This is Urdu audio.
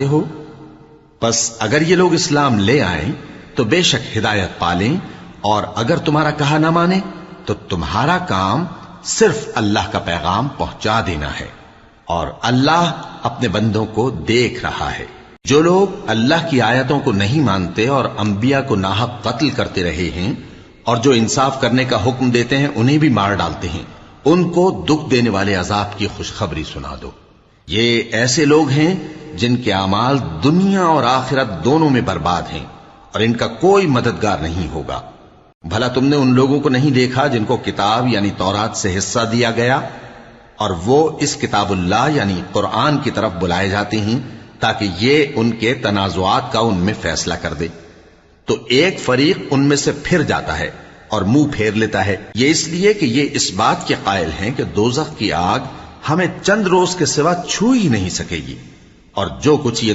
ہو، پس اگر یہ لوگ اسلام لے آئیں تو بے شک ہدایت پالیں، اور اگر تمہارا کہا نہ مانے تو تمہارا کام صرف اللہ کا پیغام پہنچا دینا ہے، اور اللہ اپنے بندوں کو دیکھ رہا ہے۔ جو لوگ اللہ کی آیتوں کو نہیں مانتے اور انبیاء کو ناحق قتل کرتے رہے ہیں، اور جو انصاف کرنے کا حکم دیتے ہیں انہیں بھی مار ڈالتے ہیں، ان کو دکھ دینے والے عذاب کی خوشخبری سنا دو۔ یہ ایسے لوگ ہیں جن کے اعمال دنیا اور آخرت دونوں میں برباد ہیں، اور ان کا کوئی مددگار نہیں ہوگا۔ بھلا تم نے ان لوگوں کو نہیں دیکھا جن کو کتاب یعنی تورات سے حصہ دیا گیا، اور وہ اس کتاب اللہ یعنی قرآن کی طرف بلائے جاتے ہیں تاکہ یہ ان کے تنازعات کا ان میں فیصلہ کر دے، تو ایک فریق ان میں سے پھر جاتا ہے اور منہ پھیر لیتا ہے، یہ اس لیے کہ یہ اس بات کے قائل ہیں کہ دوزخ کی آگ ہمیں چند روز کے سوا چھو ہی نہیں سکے گی، اور جو کچھ یہ